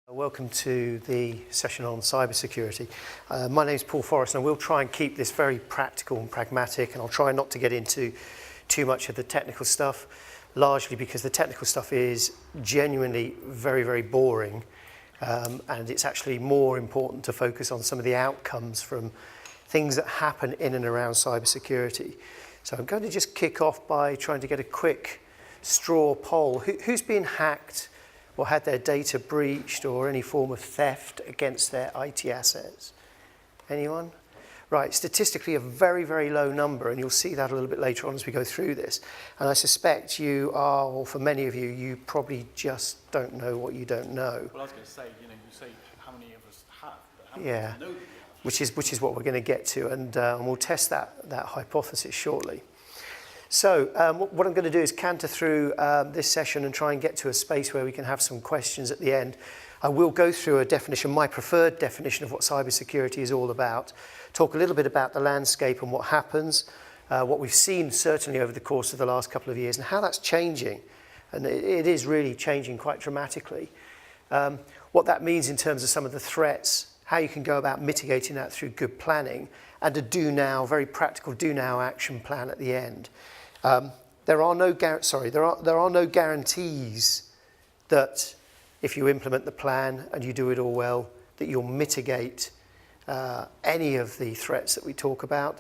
Welcome to the session on cybersecurity. My name is Paul Forrest, and we'll try and keep this very practical and pragmatic, and I'll try not to get into too much of the technical stuff, largely because the technical stuff is genuinely very, very boring, and it's actually more important to focus on some of the outcomes from things that happen in and around cybersecurity. So I'm going to just kick off by trying to get a quick straw poll. Who's been hacked or had their data breached or any form of theft against their IT assets? Anyone? Right, statistically a very, very low number, and you'll see that a little bit later on as we go through this. And I suspect you are, or for many of you, you probably just don't know what you don't know. Well, I was going to say, you say how many of us have, but how many of us know? Which is what we're going to get to, and we'll test that hypothesis shortly. So what I'm going to do is canter through this session and try and get to a space where we can have some questions at the end. I will go through a definition, my preferred definition of what cybersecurity is all about, talk a little bit about the landscape and what happens, what we've seen certainly over the course of the last couple of years and how that's changing. And it is really changing quite dramatically. What that means in terms of some of the threats, how you can go about mitigating that through good planning, and a do now, very practical do now action plan at the end. There are no guarantees that if you implement the plan and you do it all well, that you'll mitigate any of the threats that we talk about.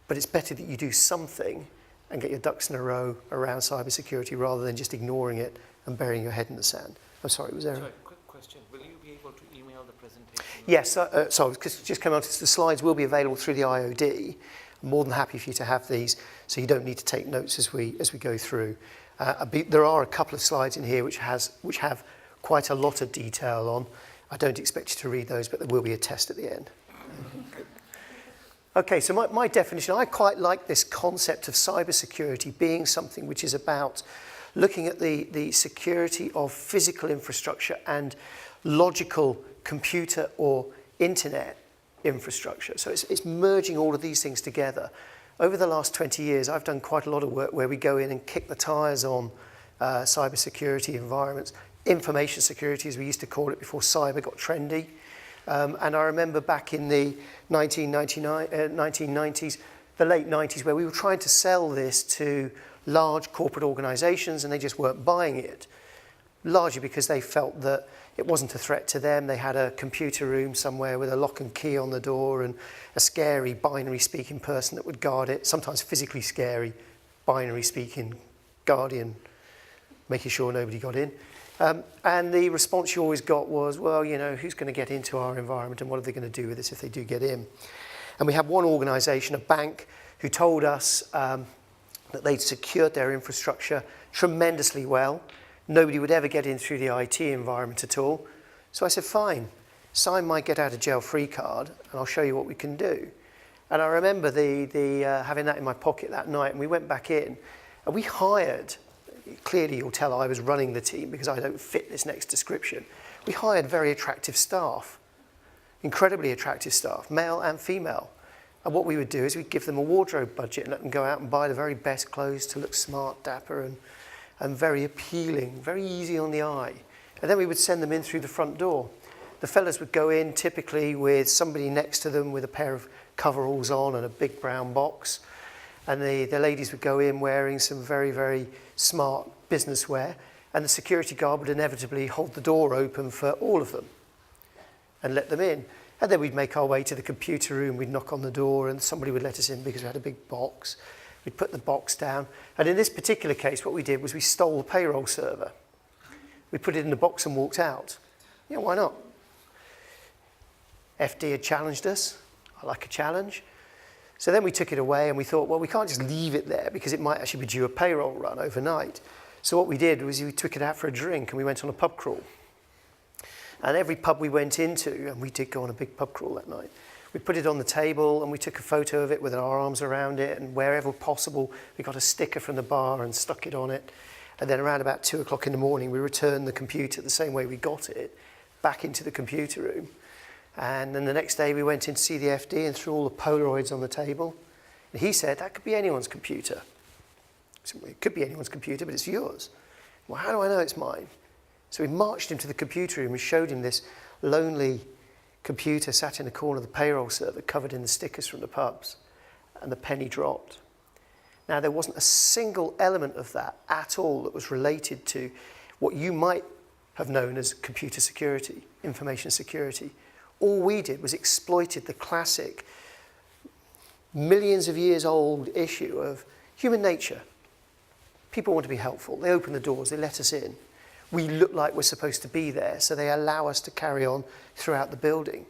But it's better that you do something and get your ducks in a row around cybersecurity rather than just ignoring it and burying your head in the sand. I'm sorry, was there? Sorry, quick question. Will you be able to email the presentation? Yes, so just coming on to the slides will be available through the IoD. I'm more than happy for you to have these, so you don't need to take notes as we go through. There are a couple of slides in here which have quite a lot of detail on. I don't expect you to read those, but there will be a test at the end. Okay, so my definition, I quite like this concept of cybersecurity being something which is about looking at the security of physical infrastructure and logical computer or internet infrastructure. So it's merging all of these things together. Over the last 20 years, I've done quite a lot of work where we go in and kick the tires on cybersecurity environments, information security as we used to call it before cyber got trendy. And I remember back in the 1990s, the late 90s, where we were trying to sell this to large corporate organizations and they just weren't buying it, largely because they felt that it wasn't a threat to them. They had a computer room somewhere with a lock and key on the door and a scary binary speaking person that would guard it, sometimes physically scary binary speaking guardian, making sure nobody got in. And the response you always got was, well, who's going to get into our environment and what are they going to do with this if they do get in? And we had one organization, a bank, who told us that they'd secured their infrastructure tremendously well. Nobody would ever get in through the IT environment at all. So I said, fine, sign my get out of jail free card and I'll show you what we can do. And I remember having that in my pocket that night, and we went back in and we hired, clearly you'll tell I was running the team because I don't fit this next description. We hired very attractive staff, incredibly attractive staff, male and female. And what we would do is we'd give them a wardrobe budget and let them go out and buy the very best clothes to look smart, dapper, and very appealing, very easy on the eye. And then we would send them in through the front door. The fellas would go in typically with somebody next to them with a pair of coveralls on and a big brown box. And the ladies would go in wearing some very, very smart business wear. And the security guard would inevitably hold the door open for all of them and let them in. And then we'd make our way to the computer room, we'd knock on the door and somebody would let us in because we had a big box. We'd put the box down. And in this particular case, what we did was we stole the payroll server. We put it in the box and walked out. Yeah, why not? FD had challenged us. I like a challenge. So then we took it away and we thought, well, we can't just leave it there because it might actually be due a payroll run overnight. So what we did was we took it out for a drink and we went on a pub crawl. And every pub we went into, and we did go on a big pub crawl that night, we put it on the table and we took a photo of it with our arms around it, and wherever possible we got a sticker from the bar and stuck it on it. And then around about 2 o'clock in the morning we returned the computer the same way we got it back into the computer room. And then the next day we went in to see the FD and threw all the Polaroids on the table. And he said, that could be anyone's computer. I said, well, it could be anyone's computer, but it's yours. Well, how do I know it's mine? So we marched him to the computer room and showed him this lonely computer sat in the corner of the payroll server covered in the stickers from the pubs, and the penny dropped. Now, there wasn't a single element of that at all that was related to what you might have known as computer security, information security. All we did was exploited the classic millions of years old issue of human nature. People want to be helpful. They open the doors, they let us in. We look like we're supposed to be there, so they allow us to carry on throughout the building.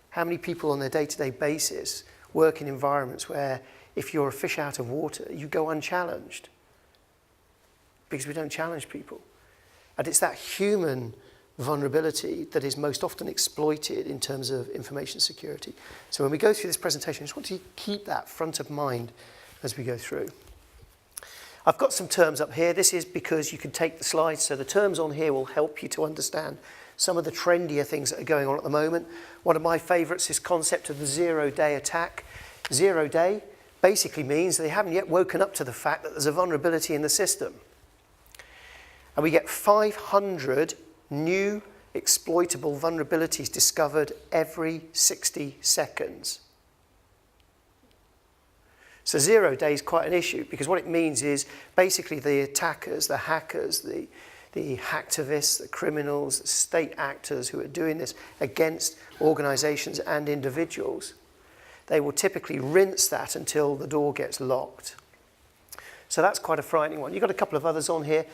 How many people on a day-to-day basis work in environments where if you're a fish out of water, you go unchallenged? Because we don't challenge people. And it's that human vulnerability that is most often exploited in terms of information security. So when we go through this presentation, I just want to keep that front of mind as we go through. I've got some terms up here. This is because you can take the slides, so the terms on here will help you to understand some of the trendier things that are going on at the moment. One of my favourites is concept of the zero-day attack. Zero day basically means they haven't yet woken up to the fact that there's a vulnerability in the system. And we get 500 new exploitable vulnerabilities discovered every 60 seconds. So 0 day is quite an issue, because what it means is basically the attackers, the hackers, the hacktivists, the criminals, the state actors who are doing this against organisations and individuals, they will typically rinse that until the door gets locked. So that's quite a frightening one. You've got a couple of others on here.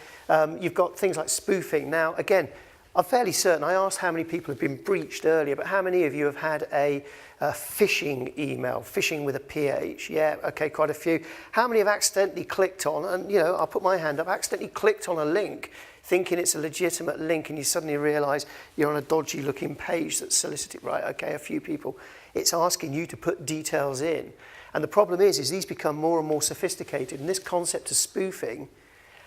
You've got things like spoofing. Now, again, I'm fairly certain, I asked how many people have been breached earlier, but how many of you have had a phishing email, phishing with a PH? Yeah, okay, quite a few. How many have accidentally clicked on, and you know, I'll put my hand up, accidentally clicked on a link thinking it's a legitimate link, and you suddenly realise you're on a dodgy looking page that's solicited, right? Okay, a few people. It's asking you to put details in. And the problem is these become more and more sophisticated, and this concept of spoofing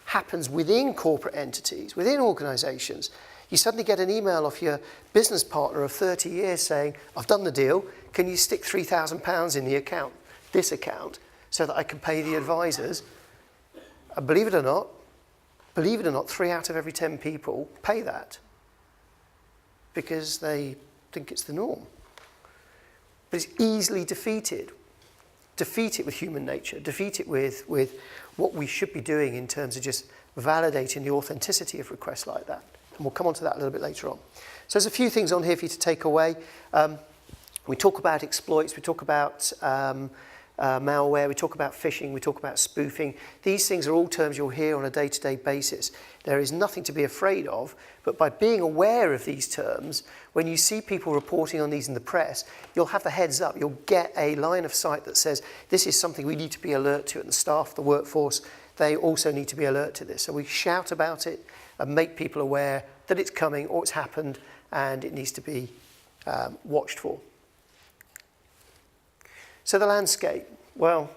happens within corporate entities, within organisations. You suddenly get an email off your business partner of 30 years saying, I've done the deal, can you stick £3,000 in the account, this account, so that I can pay the advisors? And believe it or not, 3 out of every 10 people pay that because they think it's the norm. But it's easily defeated. Defeat it with human nature, defeat it with what we should be doing in terms of just validating the authenticity of requests like that. And we'll come on to that a little bit later on. So there's a few things on here for you to take away. We talk about exploits, we talk about malware, we talk about phishing, we talk about spoofing. These things are all terms you'll hear on a day-to-day basis. There is nothing to be afraid of, but by being aware of these terms, when you see people reporting on these in the press, you'll have the heads up. You'll get a line of sight that says, this is something we need to be alert to, and the staff, the workforce, they also need to be alert to this. So we shout about it and make people aware that it's coming or it's happened and it needs to be watched for. So the landscape, well,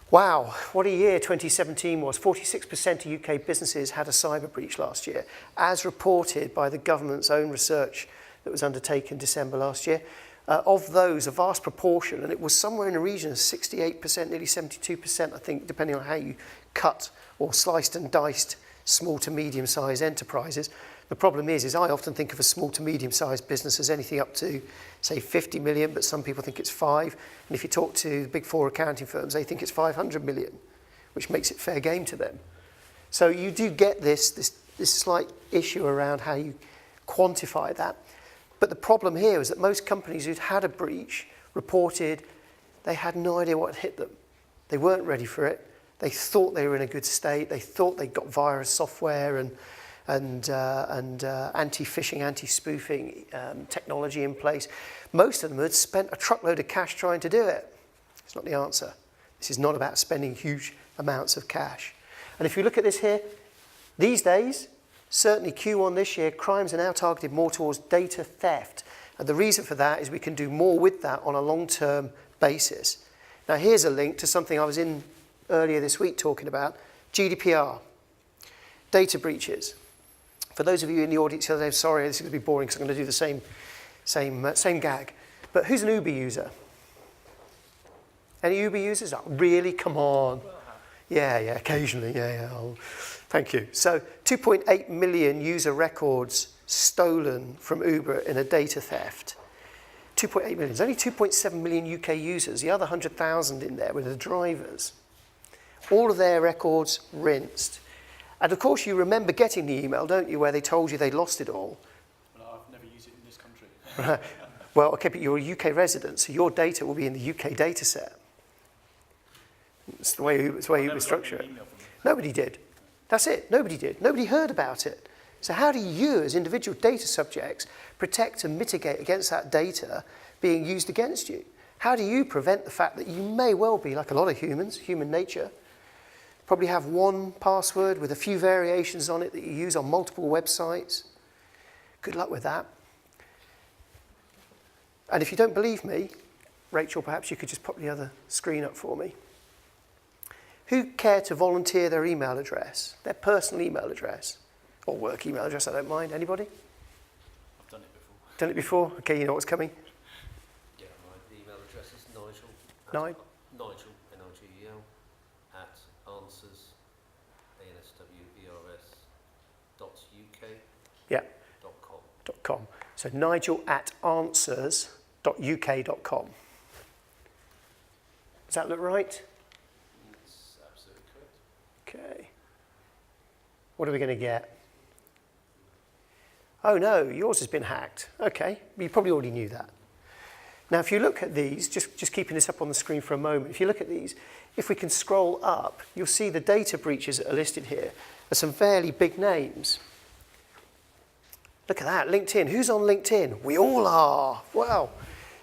wow, what a year 2017 was. 46% of UK businesses had a cyber breach last year, as reported by the government's own research that was undertaken December last year. Of those, a vast proportion, and it was somewhere in the region of 68%, nearly 72%, I think, depending on how you cut or sliced and diced small to medium-sized enterprises. The problem is I often think of a small to medium-sized business as anything up to, say, 50 million, but some people think it's 5. And if you talk to the big 4 accounting firms, they think it's 500 million, which makes it fair game to them. So you do get this slight issue around how you quantify that. But the problem here is that most companies who'd had a breach reported they had no idea what had hit them. They weren't ready for it. They thought they were in a good state. They thought they'd got virus software and anti-phishing, anti-spoofing technology in place. Most of them had spent a truckload of cash trying to do it. It's not the answer. This is not about spending huge amounts of cash. And if you look at this here, these days, certainly Q1 this year, crimes are now targeted more towards data theft. And the reason for that is we can do more with that on a long-term basis. Now here's a link to something I was in earlier this week talking about, GDPR, data breaches. For those of you in the audience, I'm sorry, this is going to be boring because I'm going to do the same gag. But who's an Uber user? Any Uber users? Oh, really? Come on. Yeah, occasionally, yeah. Thank you. So 2.8 million user records stolen from Uber in a data theft. 2.8 million. There's only 2.7 million UK users. The other 100,000 in there were the drivers. All of their records rinsed. And of course you remember getting the email, don't you, where they told you they'd lost it all. Well, I've never used it in this country. Well, okay, but you're a UK resident, so your data will be in the UK data set. It's the way you structure it. Nobody did. That's it. Nobody did. Nobody heard about it. So how do you, as individual data subjects, protect and mitigate against that data being used against you? How do you prevent the fact that you may well be, like a lot of humans, human nature, probably have one password with a few variations on it that you use on multiple websites? Good luck with that. And if you don't believe me, Rachel, perhaps you could just pop the other screen up for me. Who care to volunteer their email address, their personal email address, or work email address, I don't mind. Anybody? I've done it before. Done it before? Okay, you know what's coming. Yeah, my email address is Nigel. Nigel, N-I-G-E-L, at answers, A-N-S-W-E-R-S, .uk. Yeah. .com. .com. So Nigel at answers.uk.com. Does that look right? That's absolutely correct. Okay. What are we going to get? Oh no, yours has been hacked. Okay, you probably already knew that. Now if you look at these, just keeping this up on the screen for a moment, if you look at these, if we can scroll up, you'll see the data breaches that are listed here are some fairly big names. Look at that, LinkedIn. Who's on LinkedIn? We all are. Wow.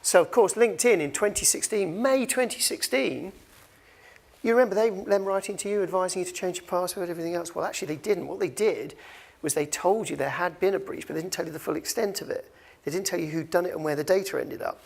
So of course LinkedIn in 2016, May 2016, you remember them writing to you, advising you to change your password, everything else? Well, actually they didn't. What they did was they told you there had been a breach, but they didn't tell you the full extent of it. They didn't tell you who'd done it and where the data ended up.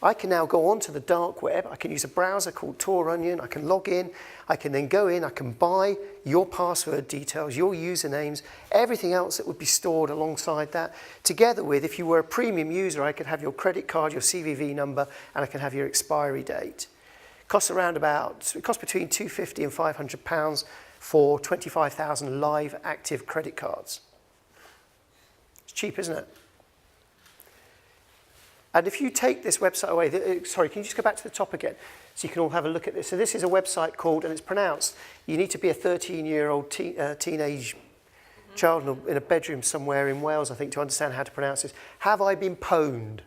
I can now go onto the dark web. I can use a browser called Tor Onion. I can log in. I can then go in. I can buy your password details, your usernames, everything else that would be stored alongside that. Together with, if you were a premium user, I could have your credit card, your CVV number, and I can have your expiry date. It costs between £250 and £500 for 25,000 live active credit cards. It's cheap, isn't it? And if you take this website away, sorry, can you just go back to the top again so you can all have a look at this? So this is a website called, and it's pronounced, you need to be a 13-year-old teenage child in a bedroom somewhere in Wales, I think, to understand how to pronounce this. Have I been pwned?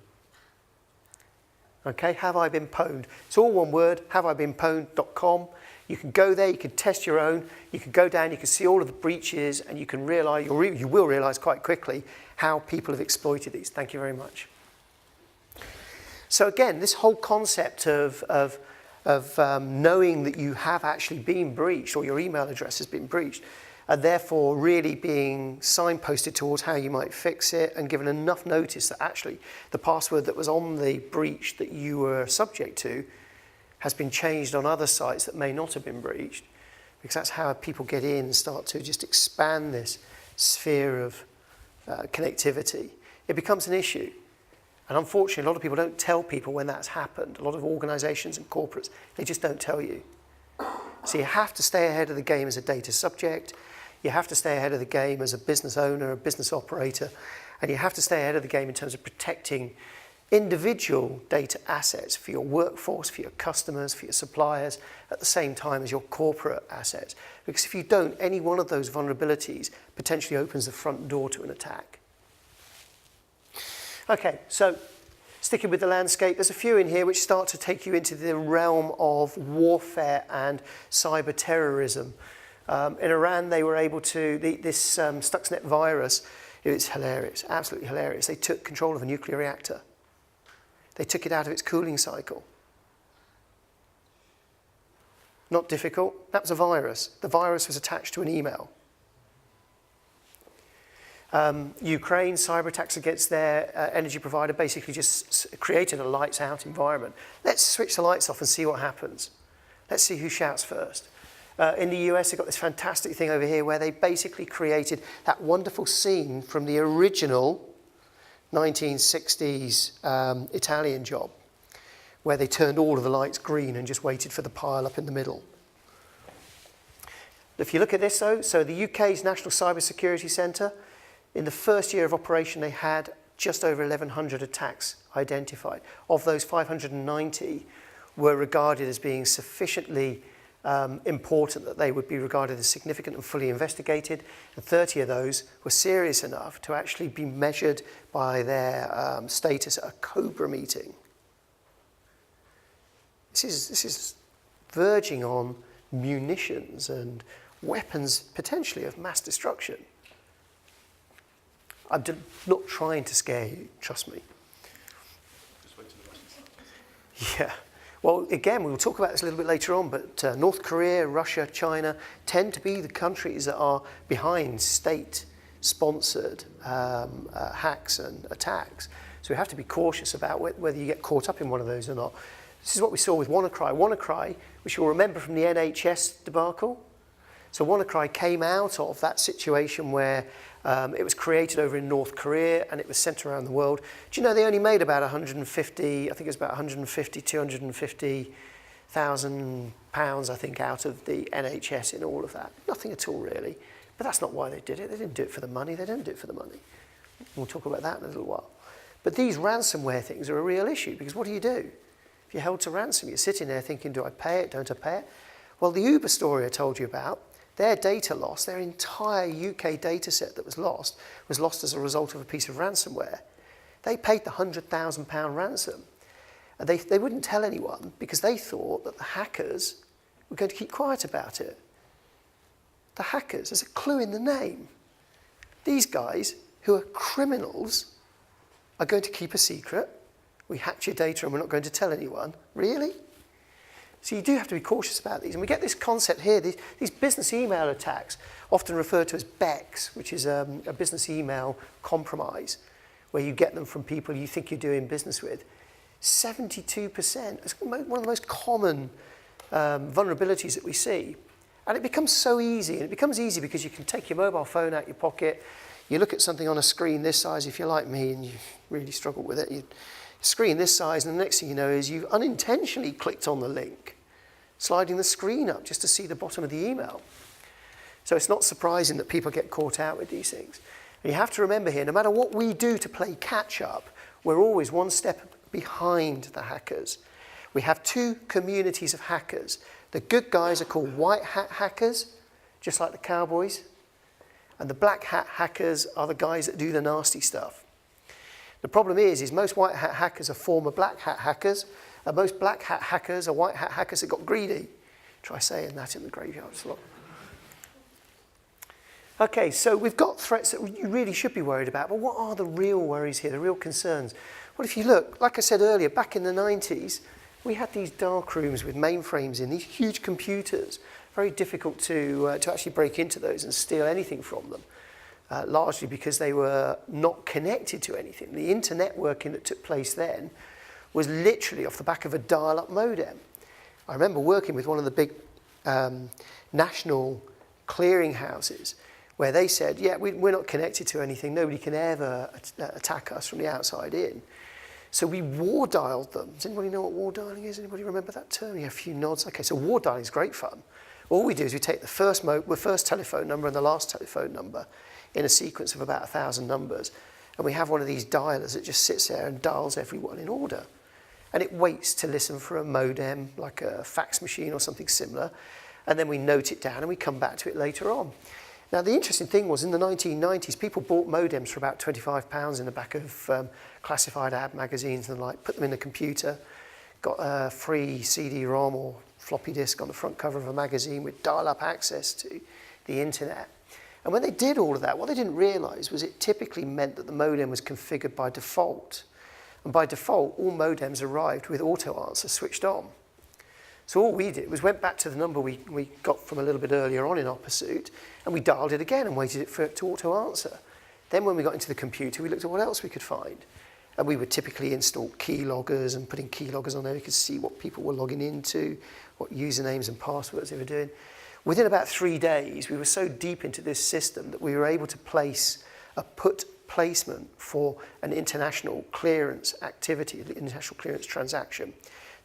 Okay, have I been pwned? It's all one word, haveibeenpwned.com. You can go there, you can test your own, you can go down, you can see all of the breaches, and you can realise, you will realise quite quickly how people have exploited these. Thank you very much. So again, this whole concept of knowing that you have actually been breached or your email address has been breached, and therefore really being signposted towards how you might fix it and given enough notice that actually the password that was on the breach that you were subject to has been changed on other sites that may not have been breached, because that's how people get in and start to just expand this sphere of connectivity. It becomes an issue. And unfortunately, a lot of people don't tell people when that's happened. A lot of organisations and corporates, they just don't tell you. So you have to stay ahead of the game as a data subject. You have to stay ahead of the game as a business owner, a business operator. And you have to stay ahead of the game in terms of protecting individual data assets for your workforce, for your customers, for your suppliers, at the same time as your corporate assets. Because if you don't, any one of those vulnerabilities potentially opens the front door to an attack. Okay, so sticking with the landscape, there's a few in here which start to take you into the realm of warfare and cyber terrorism. In Iran, they were able to, this Stuxnet virus, it's hilarious, absolutely hilarious. They took control of a nuclear reactor. They took it out of its cooling cycle. Not difficult. That was a virus. The virus was attached to an email. Ukraine, cyber attacks against their energy provider basically just created a lights out environment. Let's switch the lights off and see what happens. Let's see who shouts first. In the US, they've got this fantastic thing over here where they basically created that wonderful scene from the original 1960s Italian job, where they turned all of the lights green and just waited for the pile up in the middle. If you look at this though, so the UK's National Cyber Security Centre, in the first year of operation, they had just over 1,100 attacks identified. Of those, 590 were regarded as being sufficiently important that they would be regarded as significant and fully investigated, and 30 of those were serious enough to actually be measured by their status at a COBRA meeting. This is verging on munitions and weapons potentially of mass destruction. I'm not trying to scare you, trust me. Just wait till the Russians start. Yeah. Well, again, we will talk about this a little bit later on, but North Korea, Russia, China tend to be the countries that are behind state-sponsored hacks and attacks. So we have to be cautious about whether you get caught up in one of those or not. This is what we saw with WannaCry. WannaCry, which you'll remember from the NHS debacle. So WannaCry came out of that situation where it was created over in North Korea and it was sent around the world. Do you know they only made about 150, I think it was about 150, 250,000 pounds, I think, out of the NHS in all of that. Nothing at all, really. But that's not why they did it. They didn't do it for the money. They don't do it for the money. We'll talk about that in a little while. But these ransomware things are a real issue because what do? If you're held to ransom, you're sitting there thinking, do I pay it, don't I pay it? Well, the Uber story I told you about, their data loss, their entire UK data set that was lost as a result of a piece of ransomware. They paid the £100,000 ransom. And they wouldn't tell anyone because they thought that the hackers were going to keep quiet about it. The hackers, there's a clue in the name. These guys, who are criminals, are going to keep a secret. We hacked your data and we're not going to tell anyone. Really? So you do have to be cautious about these. And we get this concept here, these business email attacks, often referred to as BECs, which is a business email compromise, where you get them from people you think you're doing business with. 72%, it's one of the most common vulnerabilities that we see. And it becomes so easy, and it becomes easy because you can take your mobile phone out your pocket, you look at something on a screen this size, if you're like me and you really struggle with it, you screen this size, and the next thing you know is you've unintentionally clicked on the link, sliding the screen up just to see the bottom of the email. So it's not surprising that people get caught out with these things. And you have to remember here, no matter what we do to play catch up, we're always one step behind the hackers. We have two communities of hackers. The good guys are called white hat hackers, just like the cowboys. And the black hat hackers are the guys that do the nasty stuff. The problem is most white hat hackers are former black hat hackers, and most black hat hackers are white hat hackers that got greedy. Try saying that in the graveyard slot. Okay, so we've got threats that you really should be worried about, but what are the real worries here, the real concerns? Well, if you look, like I said earlier, back in the 90s, we had these dark rooms with mainframes in, these huge computers. Very difficult to actually break into those and steal anything from them, largely because they were not connected to anything. The internet working that took place then was literally off the back of a dial-up modem. I remember working with one of the big national clearinghouses where they said, yeah, we're not connected to anything. Nobody can ever attack us from the outside in. So we war dialed them. Does anybody know what war dialing is? Anybody remember that term? Yeah, a few nods. Okay, so war dialing is great fun. All we do is we take the first telephone number and the last telephone number in a sequence of about 1,000 numbers. And we have one of these dialers that just sits there and dials everyone in order. And it waits to listen for a modem, like a fax machine or something similar. And then we note it down and we come back to it later on. Now, the interesting thing was in the 1990s, people bought modems for about £25 in the back of classified ad magazines and the like, put them in a computer, got a free CD-ROM or floppy disk on the front cover of a magazine with dial-up access to the internet. And when they did all of that, what they didn't realise was it typically meant that the modem was configured by default. And by default, all modems arrived with auto answer switched on. So all we did was went back to the number we got from a little bit earlier on in our pursuit, and we dialed it again and waited for it to auto answer. Then when we got into the computer, we looked at what else we could find. And we would typically install keyloggers and putting keyloggers on there. We could see what people were logging into, what usernames and passwords they were doing. Within about 3 days, we were so deep into this system that we were able to place a put placement for an international clearance activity, an international clearance transaction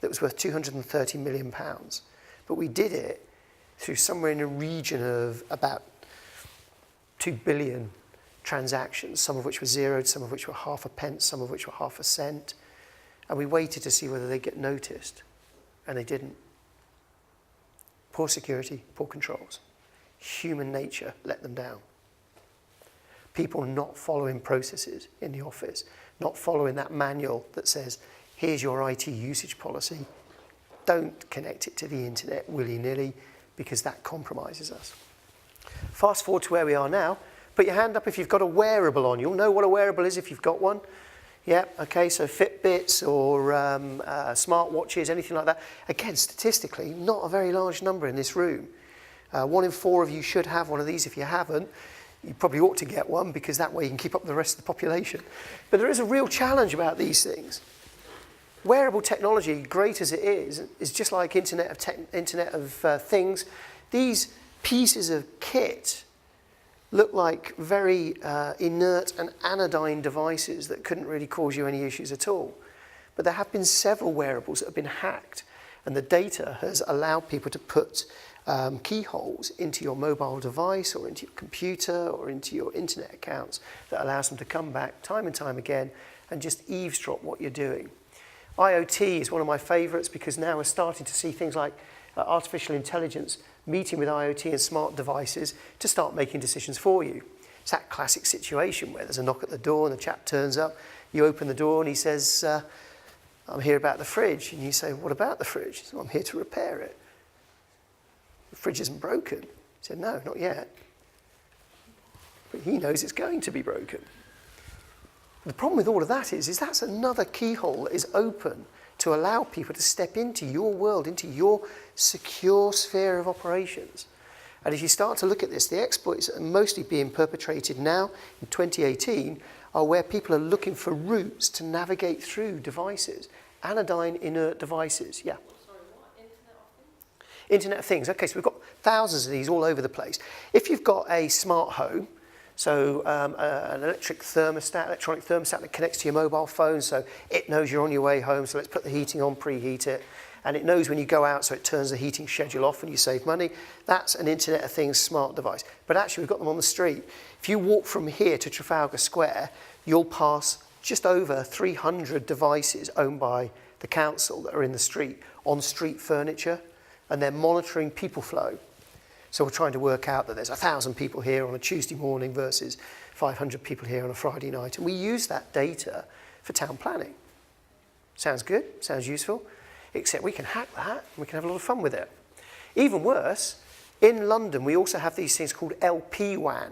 that was worth £230 million. But we did it through somewhere in a region of about 2 billion transactions, some of which were zeroed, some of which were half a pence, some of which were half a cent. And we waited to see whether they'd get noticed, and they didn't. Poor security, poor controls. Human nature let them down. People not following processes in the office, not following that manual that says, here's your IT usage policy. Don't connect it to the internet willy-nilly, because that compromises us. Fast forward to where we are now. Put your hand up if you've got a wearable on. You'll know what a wearable is if you've got one. Yeah, okay, so Fitbits or smartwatches, anything like that. Again, statistically, not a very large number in this room. 1 in 4 of you should have one of these. If you haven't, you probably ought to get one, because that way you can keep up with the rest of the population. But there is a real challenge about these things. Wearable technology, great as it is just like Internet of Things. These pieces of kit look like very inert and anodyne devices that couldn't really cause you any issues at all. But there have been several wearables that have been hacked, and the data has allowed people to put keyholes into your mobile device or into your computer or into your internet accounts that allows them to come back time and time again and just eavesdrop what you're doing. IoT is one of my favorites, because now we're starting to see things like artificial intelligence meeting with IoT and smart devices to start making decisions for you. It's that classic situation where there's a knock at the door and the chap turns up, you open the door and he says, I'm here about the fridge. And you say, what about the fridge? He says, well, I'm here to repair it. The fridge isn't broken. He said, no, not yet. But he knows it's going to be broken. The problem with all of that is that's another keyhole that is open to allow people to step into your world, into your secure sphere of operations. And if you start to look at this, the exploits that are mostly being perpetrated now in 2018 are where people are looking for routes to navigate through devices, anodyne inert devices. Yeah. Sorry, what? Internet of Things? Internet of Things. Okay, so we've got thousands of these all over the place. If you've got a smart home, so an electronic thermostat that connects to your mobile phone, so it knows you're on your way home, so let's put the heating on, preheat it, and it knows when you go out, so it turns the heating schedule off and you save money. That's an Internet of Things smart device. But actually, we've got them on the street. If you walk from here to Trafalgar Square, you'll pass just over 300 devices owned by the council that are in the street, on street furniture, and they're monitoring people flow. So we're trying to work out that there's 1,000 people here on a Tuesday morning versus 500 people here on a Friday night. And we use that data for town planning. Sounds good, sounds useful, except we can hack that and we can have a lot of fun with it. Even worse, in London, we also have these things called LPWAN.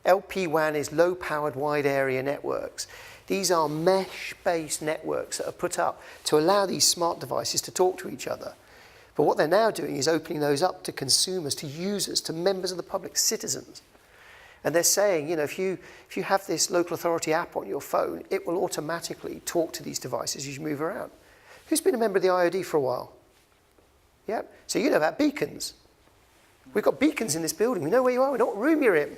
LPWAN is low-powered wide area networks. These are mesh-based networks that are put up to allow these smart devices to talk to each other. But what they're now doing is opening those up to consumers, to users, to members of the public, citizens. And they're saying, you know, if you have this local authority app on your phone, it will automatically talk to these devices as you move around. Who's been a member of the IoD for a while? Yeah. So you know about beacons. We've got beacons in this building. We know where you are. We know what room you're in.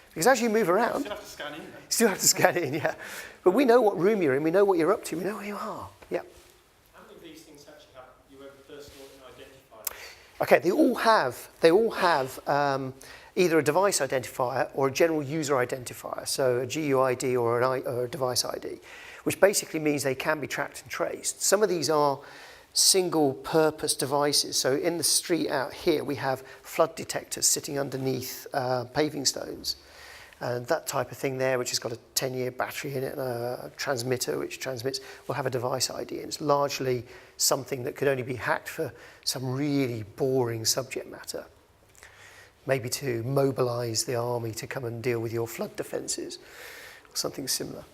Because as you move around... You still have to scan in then. Still have to scan in, yeah. But we know what room you're in. We know what you're up to. We know where you are. Yeah. Okay, they all have either a device identifier or a general user identifier, so a GUID or a device ID, which basically means they can be tracked and traced. Some of these are single-purpose devices. So in the street out here, we have flood detectors sitting underneath paving stones, and that type of thing there, which has got a 10-year battery in it and a transmitter which transmits, will have a device ID, and it's largely something that could only be hacked for some really boring subject matter. Maybe to mobilize the army to come and deal with your flood defenses, or something similar.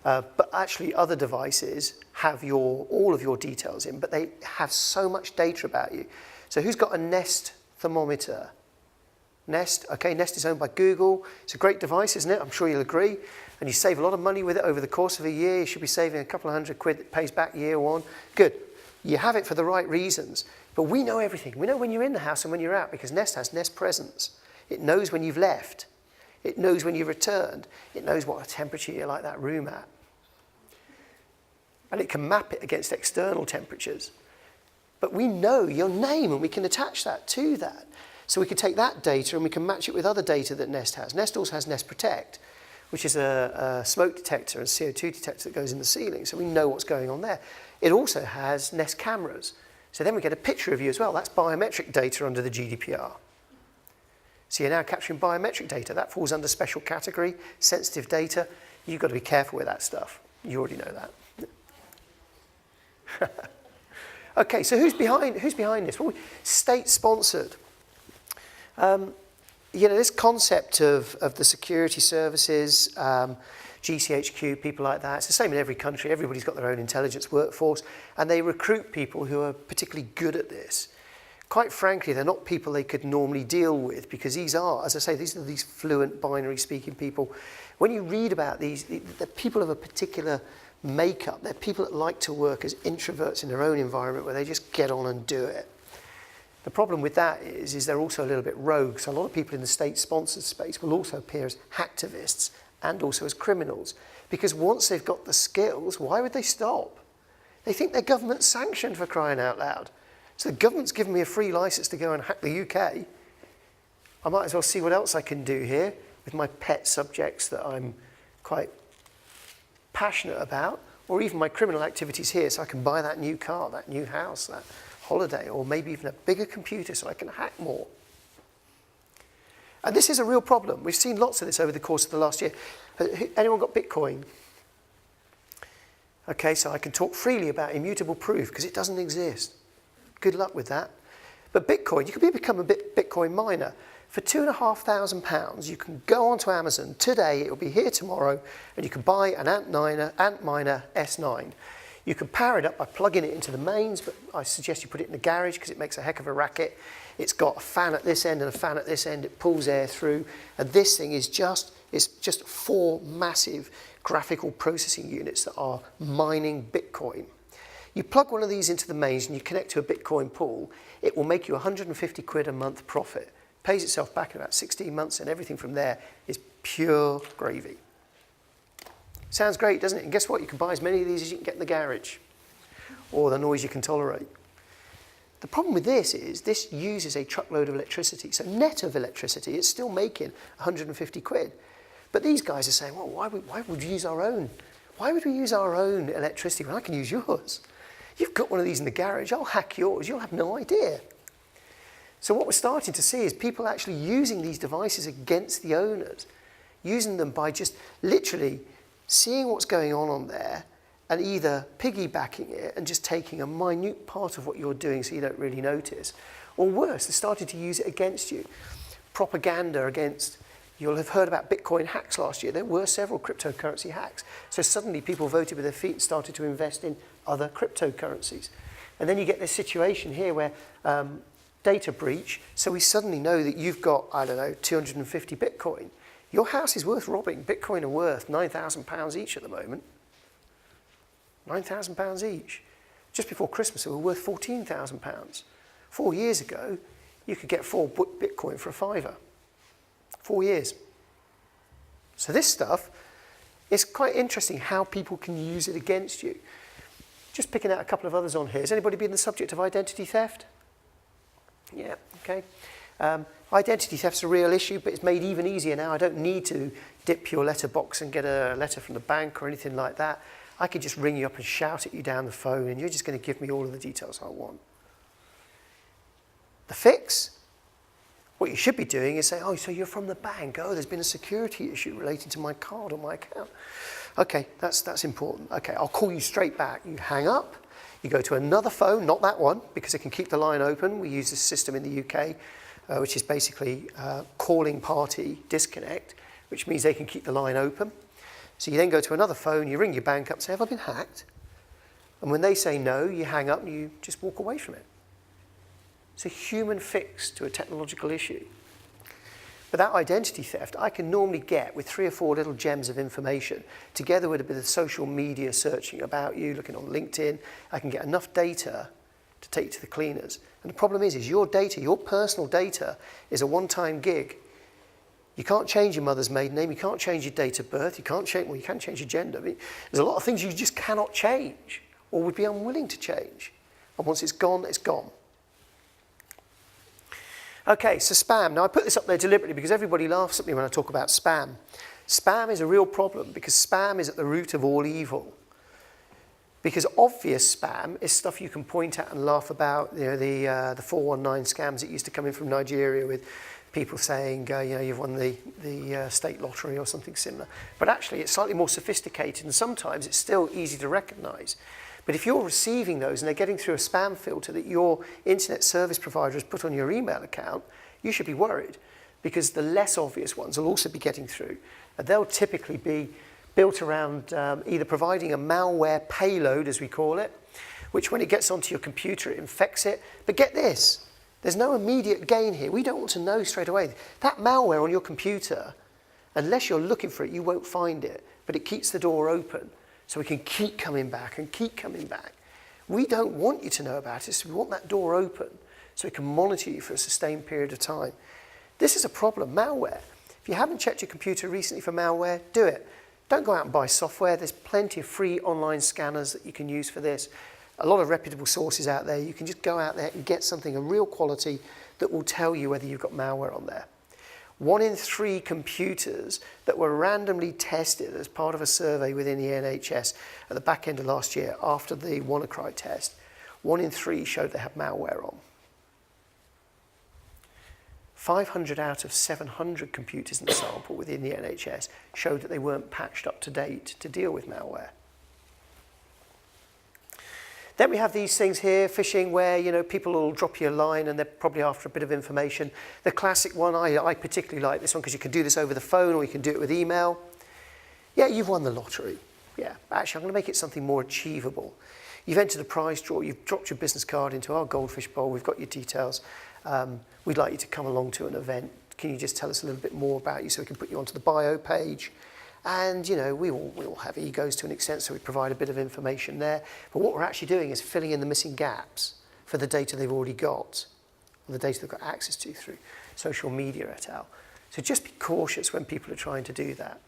But actually other devices have all of your details in, but they have so much data about you. So who's got a Nest thermometer? Nest, okay, Nest is owned by Google. It's a great device, isn't it? I'm sure you'll agree. And you save a lot of money with it over the course of a year. You should be saving a couple of £100 that pays back year one. Good. You have it for the right reasons. But we know everything. We know when you're in the house and when you're out, because Nest has Nest Presence. It knows when you've left. It knows when you've returned. It knows what temperature you like that room at. And it can map it against external temperatures. But we know your name and we can attach that to that. So we can take that data and we can match it with other data that Nest has. Nest also has Nest Protect, which is a smoke detector and CO2 detector that goes in the ceiling, so we know what's going on there. It also has Nest cameras. So then we get a picture of you as well. That's biometric data under the GDPR. So you're now capturing biometric data. That falls under special category, sensitive data. You've got to be careful with that stuff. You already know that. Okay, so who's behind this? Well, state-sponsored. This concept of the security services, GCHQ, people like that, it's the same in every country. Everybody's got their own intelligence workforce, and they recruit people who are particularly good at this. Quite frankly, they're not people they could normally deal with, because these are, as I say, these are these fluent binary speaking people. When you read about these, they're people of a particular makeup. They're people that like to work as introverts in their own environment where they just get on and do it. The problem with that is they're also a little bit rogue. So a lot of people in the state-sponsored space will also appear as hacktivists and also as criminals. Because once they've got the skills, why would they stop? They think they're government sanctioned, for crying out loud. So the government's given me a free license to go and hack the UK. I might as well see what else I can do here with my pet subjects that I'm quite passionate about, or even my criminal activities here, so I can buy that new car, that new house, that holiday, or maybe even a bigger computer so I can hack more. And this is a real problem. We've seen lots of this over the course of the last year. Anyone got Bitcoin? Okay, so I can talk freely about immutable proof because it doesn't exist. Good luck with that. But Bitcoin, you can become a Bitcoin miner. For £2,500, you can go onto Amazon today, it will be here tomorrow, and you can buy an Antminer S9. You can power it up by plugging it into the mains, but I suggest you put it in the garage because it makes a heck of a racket. It's got a fan at this end and a fan at this end. It pulls air through. And this thing is just 4 massive graphical processing units that are mining Bitcoin. You plug one of these into the mains and you connect to a Bitcoin pool, it will make you 150 quid a month profit. Pays itself back in about 16 months, and everything from there is pure gravy. Sounds great, doesn't it? And guess what? You can buy as many of these as you can get in the garage, or the noise you can tolerate. The problem with this is this uses a truckload of electricity. So net of electricity, it's still making 150 quid. But these guys are saying, well, why would we use our own? Why would we use our own electricity when I can use yours? You've got one of these in the garage, I'll hack yours, you'll have no idea. So what we're starting to see is people actually using these devices against the owners, using them by just literally seeing what's going on there and either piggybacking it and just taking a minute part of what you're doing so you don't really notice. Or worse, they're starting to use it against you. Propaganda against, you'll have heard about Bitcoin hacks last year. There were several cryptocurrency hacks. So suddenly people voted with their feet and started to invest in other cryptocurrencies. And then you get this situation here where data breach, so we suddenly know that you've got, 250 Bitcoin. Your house is worth robbing. Bitcoin are worth £9,000 each at the moment. £9,000 each. Just before Christmas, they were worth £14,000. 4 years ago, you could get 4 Bitcoin for a £5. 4 years. So this stuff, it's quite interesting how people can use it against you. Just picking out a couple of others on here. Has anybody been the subject of identity theft? Yeah, okay. Identity theft's a real issue, but it's made even easier now. I don't need to dip your letterbox and get a letter from the bank or anything like that. I could just ring you up and shout at you down the phone, and you're just going to give me all of the details I want. The fix? What you should be doing is say, oh, so you're from the bank. Oh, there's been a security issue relating to my card or my account. Okay, that's important. Okay, I'll call you straight back. You hang up. You go to another phone, not that one, because it can keep the line open. We use this system in the UK, which is basically calling party disconnect, which means they can keep the line open. So you then go to another phone, you ring your bank up and say, have I been hacked? And when they say no, you hang up and you just walk away from it. It's a human fix to a technological issue. But that identity theft, I can normally get with 3 or 4 little gems of information, together with a bit of social media searching about you, looking on LinkedIn. I can get enough data to take to the cleaners. And the problem is your data, your personal data, is a one-time gig. You can't change your mother's maiden name, you can't change your date of birth, you can change your gender. I mean, there's a lot of things you just cannot change, or would be unwilling to change. And once it's gone, it's gone. Okay, so spam. Now I put this up there deliberately because everybody laughs at me when I talk about spam. Spam is a real problem because spam is at the root of all evil. Because obvious spam is stuff you can point at and laugh about, the 419 scams that used to come in from Nigeria with people saying, you've won the state lottery or something similar. But actually, it's slightly more sophisticated, and sometimes it's still easy to recognize. But if you're receiving those and they're getting through a spam filter that your internet service provider has put on your email account, you should be worried, because the less obvious ones will also be getting through. And they'll typically be built around either providing a malware payload, as we call it, which when it gets onto your computer, it infects it. But get this, there's no immediate gain here. We don't want to know straight away. That malware on your computer, unless you're looking for it, you won't find it. But it keeps the door open, so we can keep coming back and keep coming back. We don't want you to know about it, so we want that door open so we can monitor you for a sustained period of time. This is a problem, malware. If you haven't checked your computer recently for malware, do it. Don't go out and buy software. There's plenty of free online scanners that you can use for this. A lot of reputable sources out there. You can just go out there and get something of real quality that will tell you whether you've got malware on there. 1 in 3 computers that were randomly tested as part of a survey within the NHS at the back end of last year after the WannaCry test, 1 in 3 showed they had malware on. 500 out of 700 computers in the sample within the NHS showed that they weren't patched up to date to deal with malware. Then we have these things here, phishing, where people will drop you a line and they're probably after a bit of information. The classic one, I particularly like this one because you can do this over the phone or you can do it with email. Yeah, you've won the lottery. Yeah, actually, I'm going to make it something more achievable. You've entered a prize draw, you've dropped your business card into our Goldfish Bowl, we've got your details. We'd like you to come along to an event. Can you just tell us a little bit more about you so we can put you onto the bio page? And, we all have egos to an extent, so we provide a bit of information there. But what we're actually doing is filling in the missing gaps for the data they've already got, or the data they've got access to through social media et al. So just be cautious when people are trying to do that.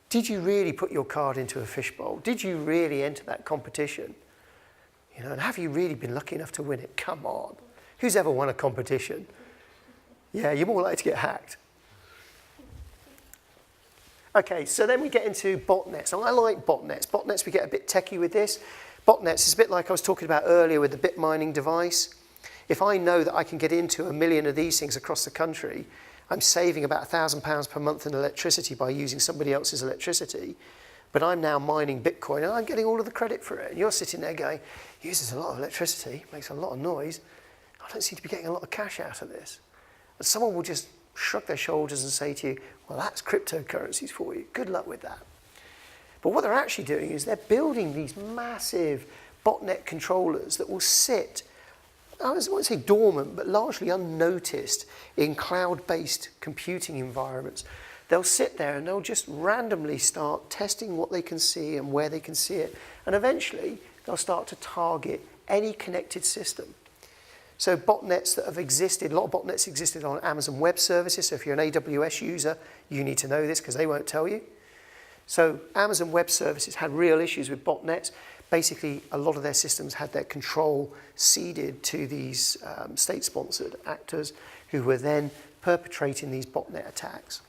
Did you really put your card into a fishbowl? Did you really enter that competition? And have you really been lucky enough to win it? Come on. Who's ever won a competition? Yeah, you're more likely to get hacked. Okay, so then we get into botnets. Now, I like botnets. Botnets, we get a bit techie with this. Botnets is a bit like I was talking about earlier with the bit mining device. If I know that I can get into 1 million of these things across the country, I'm saving about £1,000 per month in electricity by using somebody else's electricity, but I'm now mining Bitcoin and I'm getting all of the credit for it. And you're sitting there going, uses a lot of electricity, makes a lot of noise. I don't seem to be getting a lot of cash out of this. And someone will just shrug their shoulders and say to you, well, that's cryptocurrencies for you. Good luck with that. But what they're actually doing is they're building these massive botnet controllers that will sit, I won't say dormant, but largely unnoticed in cloud-based computing environments. They'll sit there and they'll just randomly start testing what they can see and where they can see it. And eventually, they'll start to target any connected system. So botnets that have existed, a lot of botnets existed on Amazon Web Services. So if you're an AWS user, you need to know this because they won't tell you. So Amazon Web Services had real issues with botnets. Basically, a lot of their systems had their control ceded to these state-sponsored actors who were then perpetrating these botnet attacks.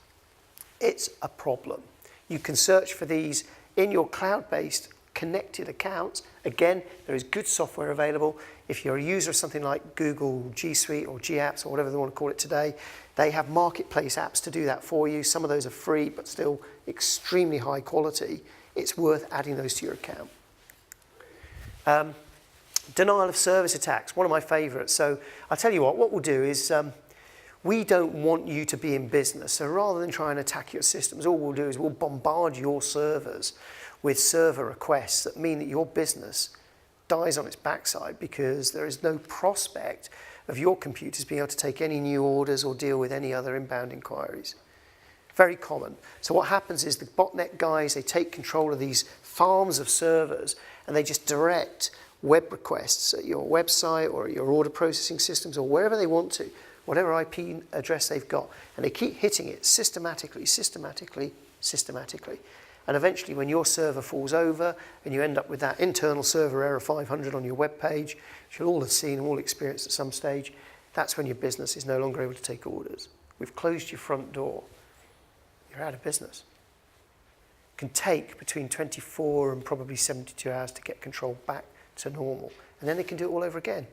It's a problem. You can search for these in your cloud-based connected accounts. Again, there is good software available. If you're a user of something like Google G Suite or G Apps or whatever they want to call it today, they have marketplace apps to do that for you. Some of those are free, but still extremely high quality. It's worth adding those to your account. Denial of service attacks, one of my favorites. So I'll tell you what we'll do is we don't want you to be in business. So rather than try and attack your systems, all we'll do is we'll bombard your servers with server requests that mean that your business dies on its backside because there is no prospect of your computers being able to take any new orders or deal with any other inbound inquiries. Very common. So what happens is the botnet guys, they take control of these farms of servers and they just direct web requests at your website or at your order processing systems or wherever they want to, whatever IP address they've got, and they keep hitting it systematically. And eventually when your server falls over and you end up with that internal server error 500 on your web page, which you'll all have seen and all experienced at some stage, that's when your business is no longer able to take orders. We've closed your front door. You're out of business. It can take between 24 and probably 72 hours to get control back to normal. And then they can do it all over again.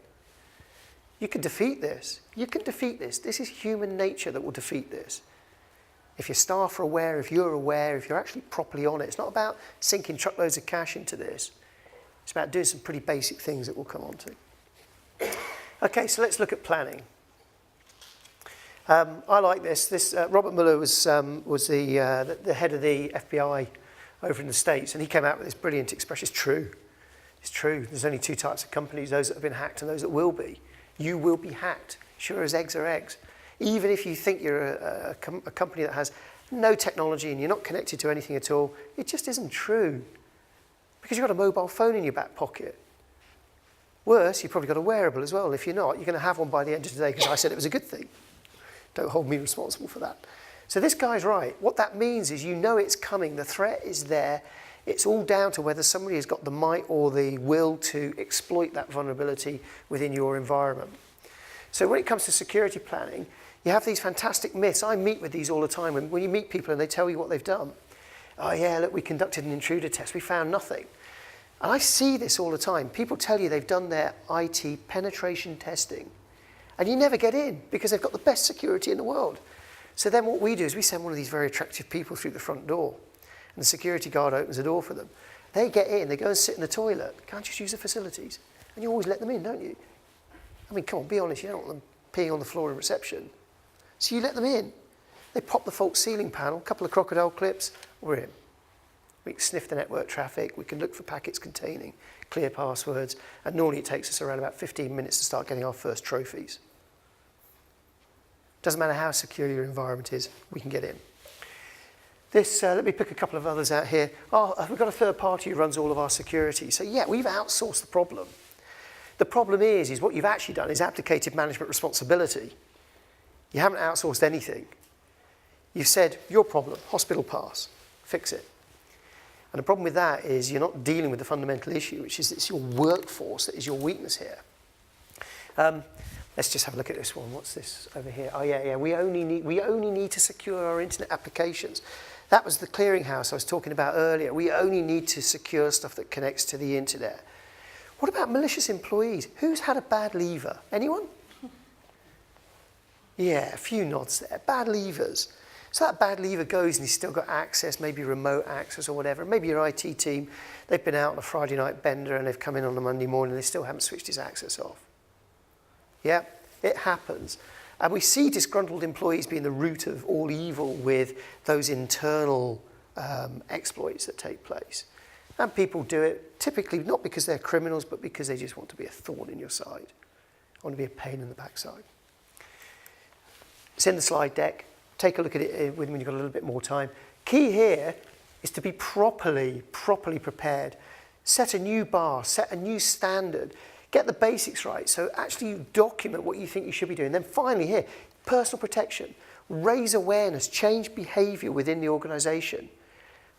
You can defeat this. You can defeat this. This is human nature that will defeat this. If your staff are aware, if you're aware, if you're actually properly on it, it's not about sinking truckloads of cash into this. It's about doing some pretty basic things that we'll come on to. Okay, so let's look at planning. I like this. Robert Mueller was the head of the FBI over in the States, and he came out with this brilliant expression. It's true. It's true. There's only two types of companies, those that have been hacked and those that will be. You will be hacked, sure as eggs are eggs. Even if you think you're a company that has no technology and you're not connected to anything at all, it just isn't true. Because you've got a mobile phone in your back pocket. Worse, you've probably got a wearable as well. And if you're not, you're going to have one by the end of today because I said it was a good thing. Don't hold me responsible for that. So this guy's right. What that means is you know it's coming. The threat is there. It's all down to whether somebody has got the might or the will to exploit that vulnerability within your environment. So when it comes to security planning, you have these fantastic myths. I meet with these all the time. When you meet people and they tell you what they've done. Oh yeah, look, we conducted an intruder test. We found nothing. And I see this all the time. People tell you they've done their IT penetration testing. And you never get in because they've got the best security in the world. So then what we do is we send one of these very attractive people through the front door. And the security guard opens the door for them. They get in, they go and sit in the toilet. Can't just use the facilities. And you always let them in, don't you? I mean, come on, be honest, you don't want them peeing on the floor in reception. So you let them in. They pop the false ceiling panel, a couple of crocodile clips, we're in. We can sniff the network traffic, we can look for packets containing clear passwords, and normally it takes us around about 15 minutes to start getting our first trophies. Doesn't matter how secure your environment is, we can get in. This, let me pick a couple of others out here. We've got a third party who runs all of our security. So yeah, we've outsourced the problem. The problem is what you've actually done is abdicated management responsibility. You haven't outsourced anything. You've said, your problem, hospital pass, fix it. And the problem with that is you're not dealing with the fundamental issue, which is it's your workforce that is your weakness here. Let's just have a look at this one. What's this over here? Oh yeah, we only need to secure our internet applications. That was the clearinghouse I was talking about earlier. We only need to secure stuff that connects to the internet. What about malicious employees? Who's had a bad lever? Anyone? Yeah, a few nods there. Bad levers. So that bad lever goes and he's still got access, maybe remote access or whatever. Maybe your IT team, they've been out on a Friday night bender and they've come in on a Monday morning and they still haven't switched his access off. Yeah, it happens. And we see disgruntled employees being the root of all evil with those internal exploits that take place. And people do it typically not because they're criminals, but because they just want to be a thorn in your side. Want to be a pain in the backside. It's in the slide deck. Take a look at it when you've got a little bit more time. Key here is to be properly prepared. Set a new bar, set a new standard. Get the basics right. So actually you document what you think you should be doing. Then finally here, personal protection. Raise awareness, change behavior within the organization.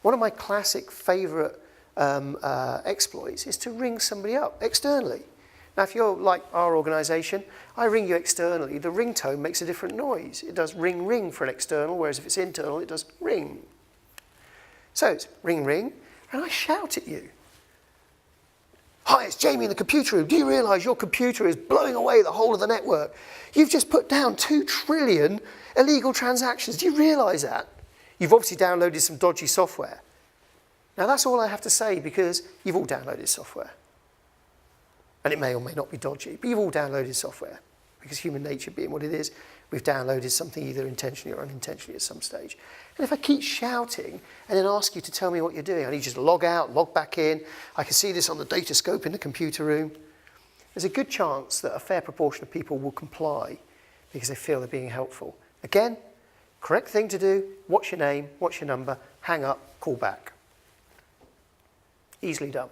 One of my classic favorite exploits is to ring somebody up externally. Now, if you're like our organization, I ring you externally. The ringtone makes a different noise. It does ring, ring for an external, whereas if it's internal, it does ring. So it's ring, ring, and I shout at you. Hi, it's Jamie in the computer room. Do you realize your computer is blowing away the whole of the network? You've just put down 2 trillion illegal transactions. Do you realize that? You've obviously downloaded some dodgy software. Now, that's all I have to say because you've all downloaded software. And it may or may not be dodgy, but you've all downloaded software because human nature being what it is, we've downloaded something either intentionally or unintentionally at some stage. And if I keep shouting and then ask you to tell me what you're doing, I need you to log out, log back in. I can see this on the data scope in the computer room. There's a good chance that a fair proportion of people will comply because they feel they're being helpful. Again, correct thing to do, what's your name, what's your number, hang up, call back. Easily done.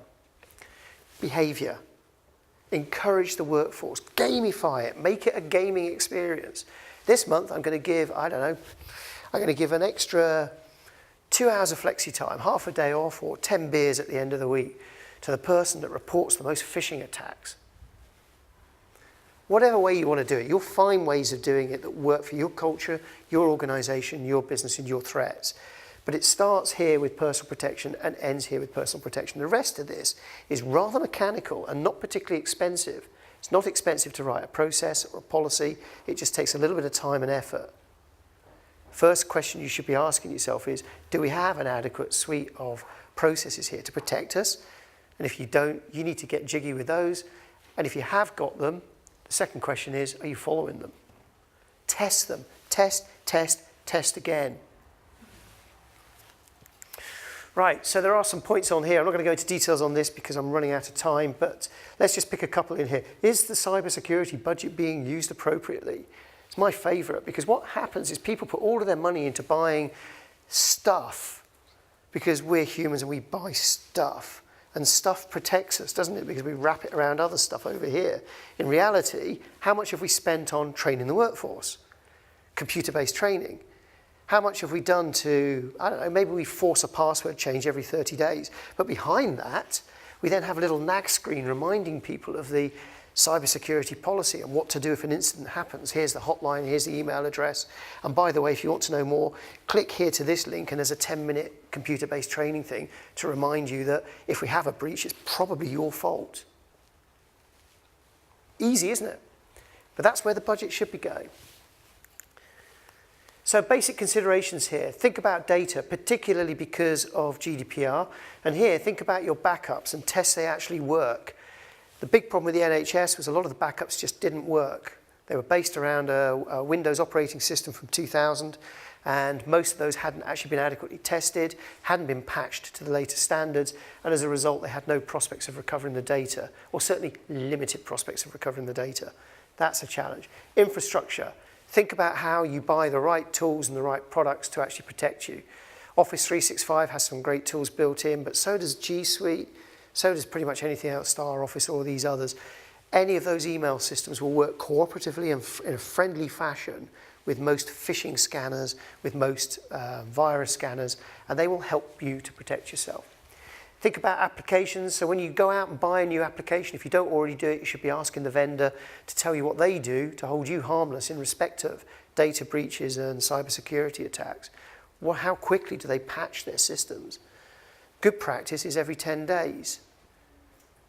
Behavior. Encourage the workforce, gamify it, make it a gaming experience. This month I'm going to give, I'm going to give an extra 2 hours of flexi time, half a day off, or 10 beers at the end of the week to the person that reports the most phishing attacks. Whatever way you want to do it, you'll find ways of doing it that work for your culture, your organization, your business, and your threats. But it starts here with personal protection and ends here with personal protection. The rest of this is rather mechanical and not particularly expensive. It's not expensive to write a process or a policy. It just takes a little bit of time and effort. First question you should be asking yourself is, do we have an adequate suite of processes here to protect us? And if you don't, you need to get jiggy with those. And if you have got them, the second question is, are you following them? Test them. Test, test, test again. Right, so there are some points on here. I'm not going to go into details on this because I'm running out of time, but let's just pick a couple in here. Is the cybersecurity budget being used appropriately? It's my favourite, because what happens is people put all of their money into buying stuff because we're humans and we buy stuff. And stuff protects us, doesn't it? Because we wrap it around other stuff over here. In reality, how much have we spent on training the workforce? Computer-based training. How much have we done to, I don't know, maybe we force a password change every 30 days. But behind that, we then have a little nag screen reminding people of the cybersecurity policy and what to do if an incident happens. Here's the hotline, here's the email address. And by the way, if you want to know more, click here to this link and there's a 10-minute computer-based training thing to remind you that if we have a breach, it's probably your fault. Easy, isn't it? But that's where the budget should be going. So basic considerations here. Think about data, particularly because of GDPR. And here, think about your backups and test they actually work. The big problem with the NHS was a lot of the backups just didn't work. They were based around a Windows operating system from 2000, and most of those hadn't actually been adequately tested, hadn't been patched to the latest standards, and as a result, they had no prospects of recovering the data, or certainly limited prospects of recovering the data. That's a challenge. Infrastructure. Think about how you buy the right tools and the right products to actually protect you. Office 365 has some great tools built in, but so does G Suite, so does pretty much anything else, Star Office or these others. Any of those email systems will work cooperatively and in a friendly fashion with most phishing scanners, with most virus scanners, and they will help you to protect yourself. Think about applications. So when you go out and buy a new application, if you don't already do it, you should be asking the vendor to tell you what they do to hold you harmless in respect of data breaches and cybersecurity attacks. Well, how quickly do they patch their systems? Good practice is every 10 days.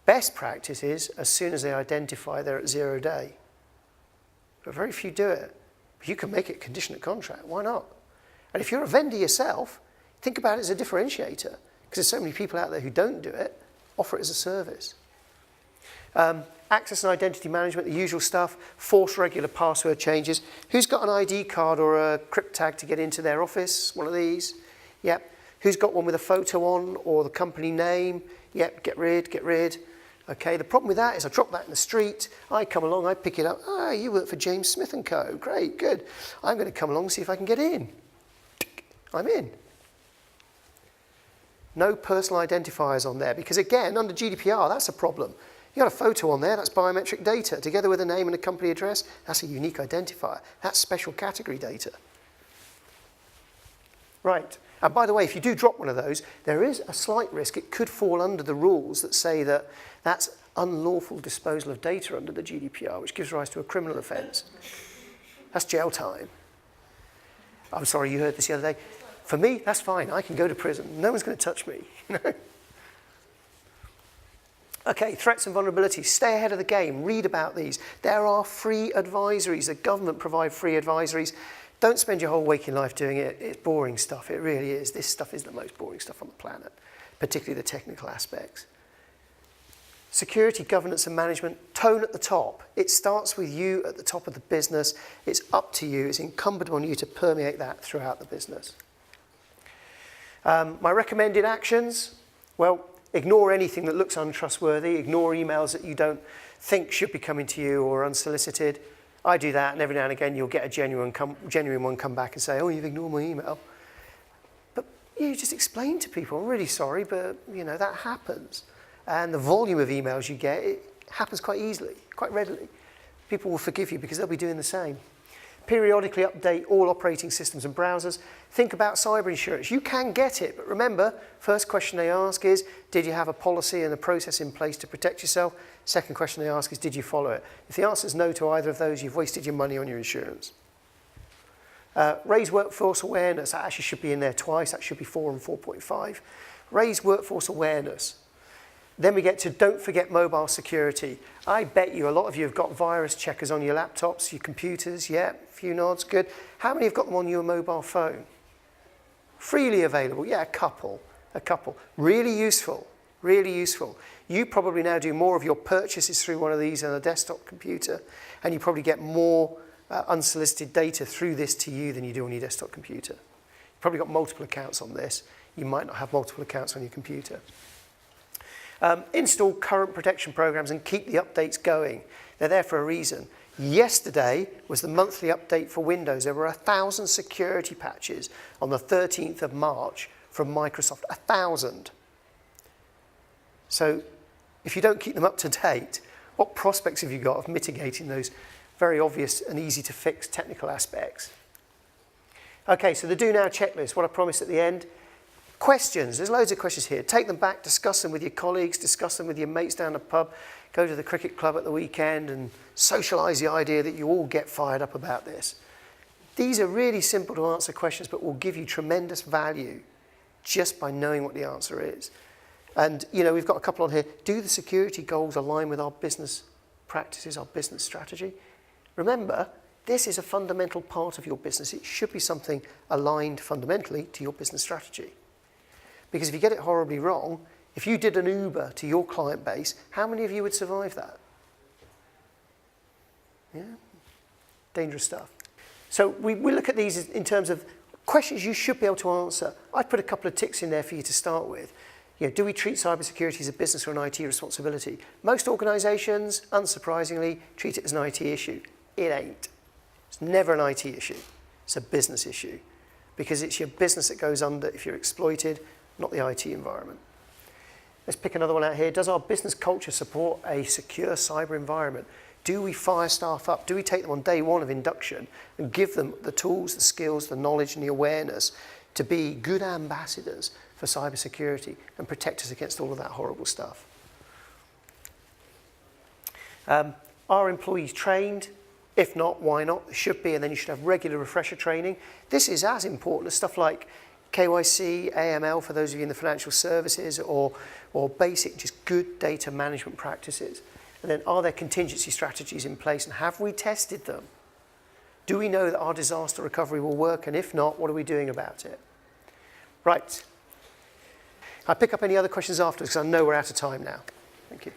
Best practice is as soon as they identify they're at 0 day. But very few do it. But you can make it condition contract. Why not? And if you're a vendor yourself, think about it as a differentiator. Because there's so many people out there who don't do it, offer it as a service. Access and identity management, the usual stuff, force regular password changes. Who's got an ID card or a crypt tag to get into their office? One of these? Yep. Who's got one with a photo on or the company name? Yep, get rid. Okay, the problem with that is I drop that in the street, I come along, I pick it up. Ah, you work for James Smith & Co. Great, good. I'm going to come along and see if I can get in. I'm in. No personal identifiers on there because, again, under GDPR, that's a problem. You've got a photo on there, that's biometric data. Together with a name and a company address, that's a unique identifier. That's special category data. Right. And by the way, if you do drop one of those, there is a slight risk. It could fall under the rules that say that that's unlawful disposal of data under the GDPR, which gives rise to a criminal offence. That's jail time. I'm sorry, you heard this the other day. For me, that's fine. I can go to prison. No one's going to touch me. Okay, threats and vulnerabilities. Stay ahead of the game. Read about these. There are free advisories. The government provide free advisories. Don't spend your whole waking life doing it. It's boring stuff. It really is. This stuff is the most boring stuff on the planet, particularly the technical aspects. Security, governance and management, tone at the top. It starts with you at the top of the business. It's up to you. It's incumbent on you to permeate that throughout the business. My recommended actions, well, ignore anything that looks untrustworthy. Ignore emails that you don't think should be coming to you or unsolicited. I do that, and every now and again you'll get a genuine one come back and say, oh, you've ignored my email. But you just explain to people, I'm really sorry, but that happens. And the volume of emails you get, it happens quite easily, quite readily. People will forgive you because they'll be doing the same. Periodically update all operating systems and browsers. Think about cyber insurance. You can get it, but remember, first question they ask is, did you have a policy and a process in place to protect yourself? Second question they ask is, did you follow it? If the answer is no to either of those, you've wasted your money on your insurance. Raise workforce awareness. That actually should be in there twice. That should be 4 and 4.5. Raise workforce awareness. Then we get to don't forget mobile security. I bet you a lot of you have got virus checkers on your laptops, your computers. Yeah, a few nods, good. How many have got them on your mobile phone? Freely available. Yeah, a couple. Really useful, really useful. You probably now do more of your purchases through one of these on a desktop computer, and you probably get more unsolicited data through this to you than you do on your desktop computer. You've probably got multiple accounts on this. You might not have multiple accounts on your computer. Install current protection programs and keep the updates going. They're there for a reason. Yesterday was the monthly update for Windows. There were 1,000 security patches on the 13th of March from Microsoft. 1,000. So if you don't keep them up to date, what prospects have you got of mitigating those very obvious and easy to fix technical aspects? Okay, so the do now checklist, what I promised at the end. Questions, there's loads of questions here. Take them back, discuss them with your colleagues, discuss them with your mates down the pub, go to the cricket club at the weekend and socialise the idea that you all get fired up about this. These are really simple to answer questions, but will give you tremendous value just by knowing what the answer is. And, you know, we've got a couple on here. Do the security goals align with our business practices, our business strategy? Remember, this is a fundamental part of your business. It should be something aligned fundamentally to your business strategy. Because if you get it horribly wrong, if you did an Uber to your client base, how many of you would survive that? Yeah, dangerous stuff. So we look at these in terms of questions you should be able to answer. I'd put a couple of ticks in there for you to start with. You know, do we treat cybersecurity as a business or an IT responsibility? Most organisations, unsurprisingly, treat it as an IT issue. It ain't. It's never an IT issue. It's a business issue. Because it's your business that goes under if you're exploited, not the IT environment. Let's pick another one out here. Does our business culture support a secure cyber environment? Do we fire staff up? Do we take them on day one of induction and give them the tools, the skills, the knowledge and the awareness to be good ambassadors for cybersecurity and protect us against all of that horrible stuff? Are employees trained? If not, why not? They should be, and then you should have regular refresher training. This is as important as stuff like KYC, AML for those of you in the financial services, or basic, just good data management practices. And then are there contingency strategies in place, and have we tested them? Do we know that our disaster recovery will work, and if not, what are we doing about it? Right. I'll pick up any other questions afterwards because I know we're out of time now. Thank you.